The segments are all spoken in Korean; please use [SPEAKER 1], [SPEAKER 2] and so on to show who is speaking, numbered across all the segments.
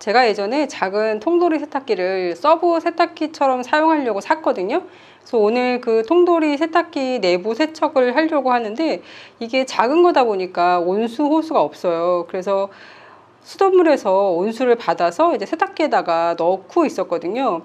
[SPEAKER 1] 제가 예전에 작은 통돌이 세탁기를 서브 세탁기처럼 사용하려고 샀거든요. 그래서 오늘 그 통돌이 세탁기 내부 세척을 하려고 하는데 이게 작은 거다 보니까 온수 호수가 없어요. 그래서 수돗물에서 온수를 받아서 이제 세탁기에다가 넣고 있었거든요.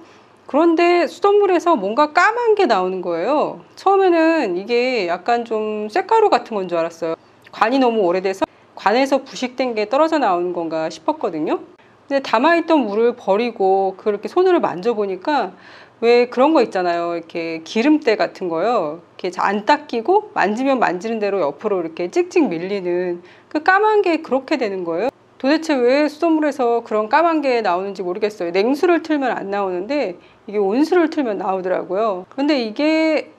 [SPEAKER 1] 그런데 수돗물에서 뭔가 까만 게 나오는 거예요. 처음에는 이게 약간 좀 쇳가루 같은 건 줄 알았어요. 관이 너무 오래돼서 관에서 부식된 게 떨어져 나오는 건가 싶었거든요. 근데 담아있던 물을 버리고 그렇게 손으로 만져보니까 왜 그런 거 있잖아요. 이렇게 기름때 같은 거요. 이렇게 안 닦이고 만지면 만지는 대로 옆으로 이렇게 찍찍 밀리는 그 까만 게 그렇게 되는 거예요. 도대체 왜 수돗물에서 그런 까만 게 나오는지 모르겠어요. 냉수를 틀면 안 나오는데 이게 온수를 틀면 나오더라고요. 근데 이게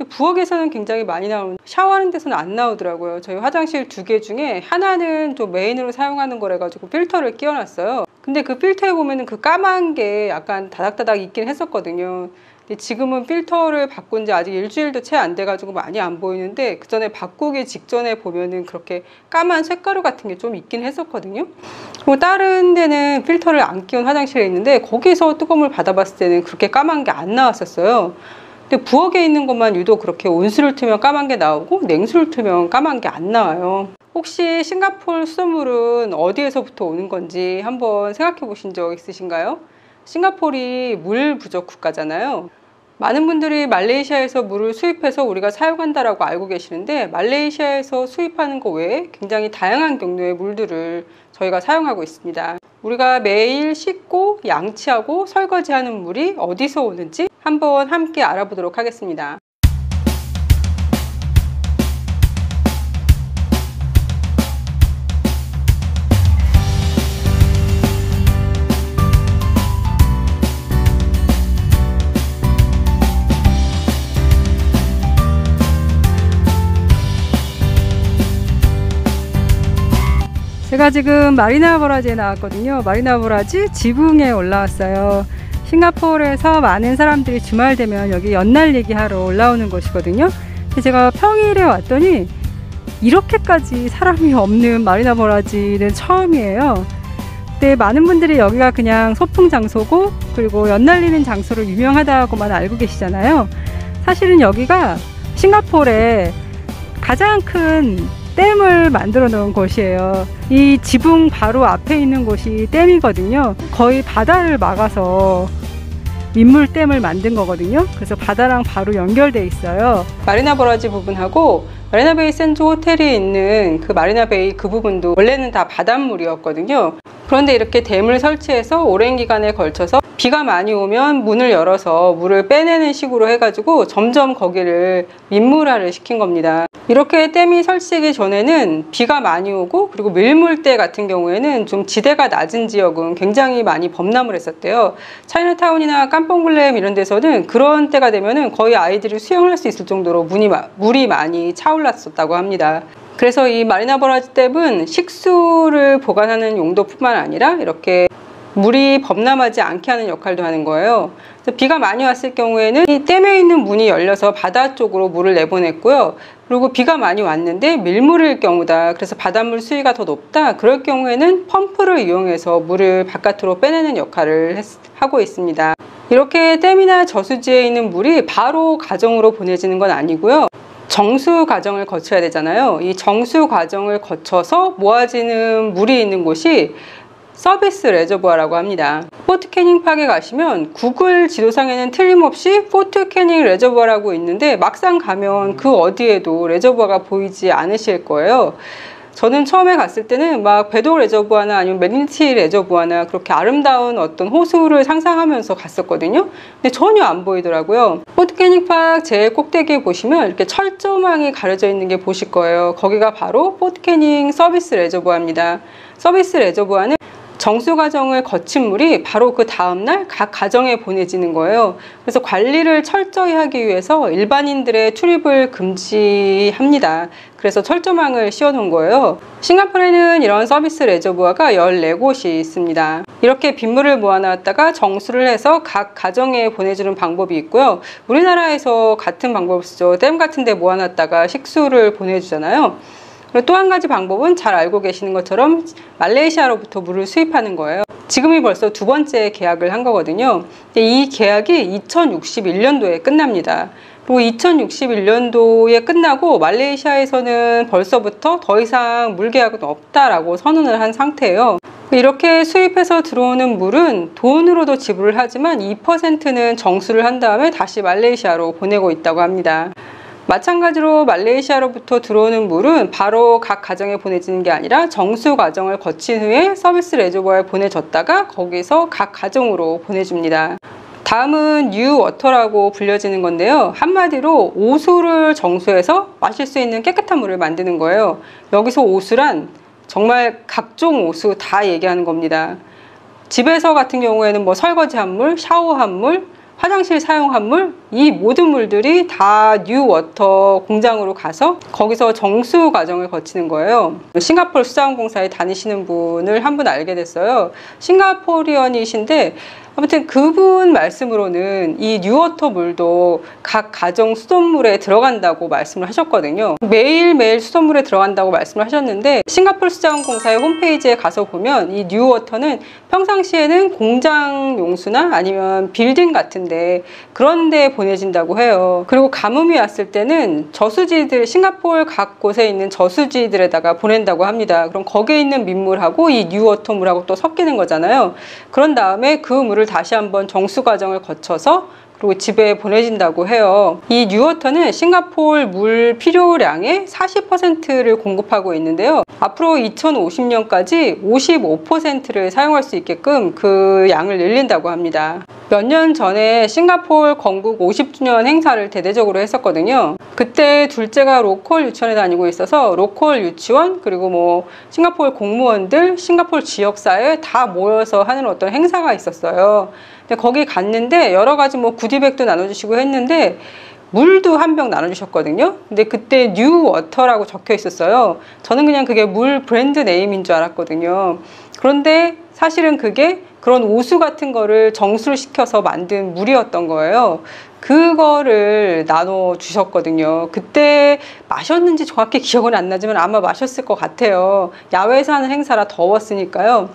[SPEAKER 1] 부엌에서는 굉장히 많이 나오는데 샤워하는 데서는 안 나오더라고요. 저희 화장실 2개 중에 하나는 좀 메인으로 사용하는 거라 가지고 필터를 끼워놨어요. 근데 그 필터에 보면은 그 까만 게 약간 다닥다닥 있긴 했었거든요. 근데 지금은 필터를 바꾼 지 아직 일주일도 채 안 돼가지고 많이 안 보이는데 그 전에 바꾸기 직전에 보면은 그렇게 까만 쇳가루 같은 게 좀 있긴 했었거든요. 그리고 다른 데는 필터를 안 끼운 화장실에 있는데 거기서 뜨거운 물 받아봤을 때는 그렇게 까만 게 안 나왔었어요. 근데 부엌에 있는 것만 유독 그렇게 온수를 틀면 까만 게 나오고 냉수를 틀면 까만 게 안 나와요. 혹시 싱가포르 수돗물은 어디에서부터 오는 건지 한번 생각해 보신 적 있으신가요? 싱가포르이 물 부족 국가잖아요. 많은 분들이 말레이시아에서 물을 수입해서 우리가 사용한다라고 알고 계시는데 말레이시아에서 수입하는 것 외에 굉장히 다양한 경로의 물들을 저희가 사용하고 있습니다. 우리가 매일 씻고 양치하고 설거지하는 물이 어디서 오는지 한번 함께 알아보도록 하겠습니다. 제가 지금 마리나 버라지에 나왔거든요. 마리나 버라지 지붕에 올라왔어요. 싱가포르에서 많은 사람들이 주말 되면 여기 연날리기 하러 올라오는 곳이거든요. 제가 평일에 왔더니 이렇게까지 사람이 없는 마리나 버라지는 처음이에요. 근데 많은 분들이 여기가 그냥 소풍 장소고 그리고 연날리는 장소로 유명하다고만 알고 계시잖아요. 사실은 여기가 싱가포르의 가장 큰 댐을 만들어 놓은 곳이에요. 이 지붕 바로 앞에 있는 곳이 댐이거든요. 거의 바다를 막아서 민물댐을 만든 거거든요. 그래서 바다랑 바로 연결돼 있어요. 마리나 버라지 부분하고 마리나베이 센조 호텔이 있는 그 마리나베이 그 부분도 원래는 다 바닷물이었거든요. 그런데 이렇게 댐을 설치해서 오랜 기간에 걸쳐서 비가 많이 오면 문을 열어서 물을 빼내는 식으로 해가지고 점점 거기를 민물화를 시킨 겁니다. 이렇게 댐이 설치되기 전에는 비가 많이 오고 그리고 밀물때 같은 경우에는 좀 지대가 낮은 지역은 굉장히 많이 범람을 했었대요. 차이나타운이나 깜뽕글램 이런 데서는 그런 때가 되면은 거의 아이들이 수영할 수 있을 정도로 물이 많이 차올랐었다고 합니다. 그래서 이 마리나 버라지 댐은 식수를 보관하는 용도뿐만 아니라 이렇게 물이 범람하지 않게 하는 역할도 하는 거예요. 그래서 비가 많이 왔을 경우에는 이 댐에 있는 문이 열려서 바다 쪽으로 물을 내보냈고요. 그리고 비가 많이 왔는데 밀물일 경우다. 그래서 바닷물 수위가 더 높다. 그럴 경우에는 펌프를 이용해서 물을 바깥으로 빼내는 역할을 하고 있습니다. 이렇게 댐이나 저수지에 있는 물이 바로 가정으로 보내지는 건 아니고요. 정수 과정을 거쳐야 되잖아요. 이 정수 과정을 거쳐서 모아지는 물이 있는 곳이 서비스 레저부아라고 합니다. 포트 캐닝 팍에 가시면 구글 지도상에는 틀림없이 포트 캐닝 레저부아라고 있는데 막상 가면 그 어디에도 레저부아가 보이지 않으실 거예요. 저는 처음에 갔을 때는 막 배도 레저부아나 아니면 매니티 레저부아나 그렇게 아름다운 어떤 호수를 상상하면서 갔었거든요. 근데 전혀 안 보이더라고요. 포트 캐닝 팍 제일 꼭대기에 보시면 이렇게 철조망이 가려져 있는 게 보실 거예요. 거기가 바로 포트 캐닝 서비스 레저부아입니다. 서비스 레저부아는 정수 과정을 거친 물이 바로 그 다음날 각 가정에 보내지는 거예요. 그래서 관리를 철저히 하기 위해서 일반인들의 출입을 금지합니다. 그래서 철조망을 씌워 놓은 거예요. 싱가포르에는 이런 서비스 레저부아가 14곳이 있습니다. 이렇게 빗물을 모아놨다가 정수를 해서 각 가정에 보내주는 방법이 있고요. 우리나라에서 같은 방법을 쓰죠. 댐 같은 데 모아놨다가 식수를 보내주잖아요. 그리고 또 한 가지 방법은 잘 알고 계시는 것처럼 말레이시아로부터 물을 수입하는 거예요. 지금이 벌써 두 번째 계약을 한 거거든요. 이 계약이 2061년도에 끝납니다. 그리고 2061년도에 끝나고 말레이시아에서는 벌써부터 더 이상 물 계약은 없다라고 선언을 한 상태예요. 이렇게 수입해서 들어오는 물은 돈으로도 지불을 하지만 2%는 정수를 한 다음에 다시 말레이시아로 보내고 있다고 합니다. 마찬가지로 말레이시아로부터 들어오는 물은 바로 각 가정에 보내지는 게 아니라 정수 과정을 거친 후에 서비스 레저버에 보내졌다가 거기서 각 가정으로 보내줍니다. 다음은 뉴워터라고 불려지는 건데요. 한마디로 오수를 정수해서 마실 수 있는 깨끗한 물을 만드는 거예요. 여기서 오수란 정말 각종 오수 다 얘기하는 겁니다. 집에서 같은 경우에는 뭐 설거지한 물, 샤워한 물, 화장실 사용한 물, 이 모든 물들이 다 뉴워터 공장으로 가서 거기서 정수 과정을 거치는 거예요. 싱가포르 수자원공사에 다니시는 분을 한 분 알게 됐어요. 싱가포리언이신데 아무튼 그분 말씀으로는 이 뉴워터 물도 각 가정 수돗물에 들어간다고 말씀을 하셨거든요. 매일매일 수돗물에 들어간다고 말씀을 하셨는데 싱가포르 수자원공사의 홈페이지에 가서 보면 이 뉴워터는 평상시에는 공장 용수나 아니면 빌딩 같은데 그런 데 보내진다고 해요. 그리고 가뭄이 왔을 때는 저수지들, 싱가포르 각 곳에 있는 저수지들에다가 보낸다고 합니다. 그럼 거기에 있는 민물하고 이 뉴워터 물하고 또 섞이는 거잖아요. 그런 다음에 그 물을 다시 한번 정수 과정을 거쳐서 그리고 집에 보내진다고 해요. 이 뉴워터는 싱가포르 물 필요량의 40%를 공급하고 있는데요. 앞으로 2050년까지 55%를 사용할 수 있게끔 그 양을 늘린다고 합니다. 몇 년 전에 싱가포르 건국 50주년 행사를 대대적으로 했었거든요. 그때 둘째가 로컬 유치원에 다니고 있어서 로컬 유치원 그리고 뭐 싱가포르 공무원들, 싱가포르 지역사회 다 모여서 하는 어떤 행사가 있었어요. 근데 거기 갔는데 여러 가지 뭐 구디백도 나눠주시고 했는데 물도 한 병 나눠주셨거든요. 근데 그때 뉴워터라고 적혀 있었어요. 저는 그냥 그게 물 브랜드 네임인 줄 알았거든요. 그런데 사실은 그게 그런 오수 같은 거를 정수를 시켜서 만든 물이었던 거예요. 그거를 나눠주셨거든요. 그때 마셨는지 정확히 기억은 안 나지만 아마 마셨을 것 같아요. 야외에서 하는 행사라 더웠으니까요.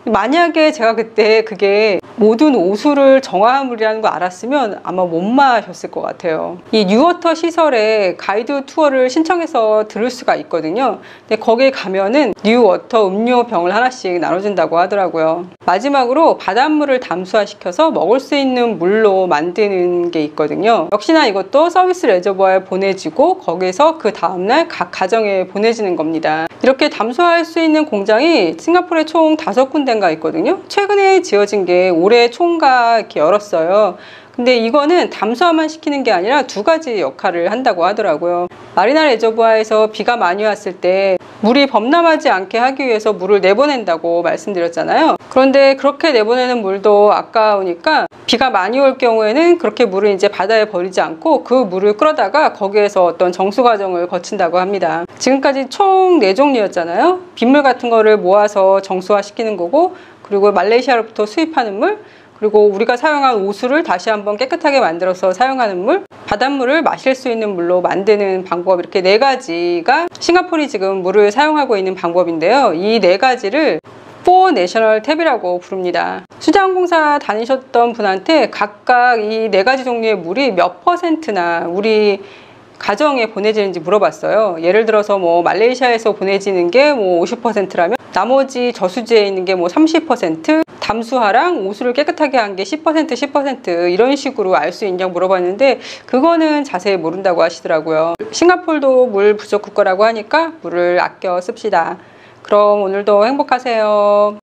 [SPEAKER 1] 만약에 제가 그때 그게 모든 오수를 정화한 물이라는 거 알았으면 아마 못 마셨을 것 같아요. 이 뉴워터 시설에 가이드 투어를 신청해서 들을 수가 있거든요. 근데 거기에 가면은 뉴워터 음료병을 하나씩 나눠준다고 하더라고요. 마지막으로 바닷물을 담수화시켜서 먹을 수 있는 물로 만드는 게 있거든요. 역시나 이것도 서비스 레저버에 보내지고 거기서 그 다음날 각 가정에 보내지는 겁니다. 이렇게 담수화할 수 있는 공장이 싱가포르에 총 5군데인가 있거든요. 최근에 지어진 게 올해 총각 이렇게 열었어요. 근데 이거는 담수화만 시키는 게 아니라 두 가지 역할을 한다고 하더라고요. 마리나 레저부아에서 비가 많이 왔을 때 물이 범람하지 않게 하기 위해서 물을 내보낸다고 말씀드렸잖아요. 그런데 그렇게 내보내는 물도 아까우니까 비가 많이 올 경우에는 그렇게 물을 이제 바다에 버리지 않고 그 물을 끌어다가 거기에서 어떤 정수 과정을 거친다고 합니다. 지금까지 총 4종류였잖아요. 빗물 같은 거를 모아서 정수화 시키는 거고, 그리고 말레이시아로부터 수입하는 물, 그리고 우리가 사용한 오수를 다시 한번 깨끗하게 만들어서 사용하는 물, 바닷물을 마실 수 있는 물로 만드는 방법, 이렇게 4가지가 싱가포르이 지금 물을 사용하고 있는 방법인데요. 이 4가지를 4 내셔널 탭이라고 부릅니다. 수자원공사 다니셨던 분한테 각각 이 4가지 종류의 물이 몇 %나 우리 가정에 보내지는지 물어봤어요. 예를 들어서 뭐 말레이시아에서 보내지는 게 뭐 50%라면 나머지 저수지에 있는 게 뭐 30%, 담수화랑 오수를 깨끗하게 한 게 10% 이런 식으로 알 수 있냐고 물어봤는데 그거는 자세히 모른다고 하시더라고요. 싱가포르도 물 부족 국가라고 하니까 물을 아껴 씁시다. 그럼 오늘도 행복하세요.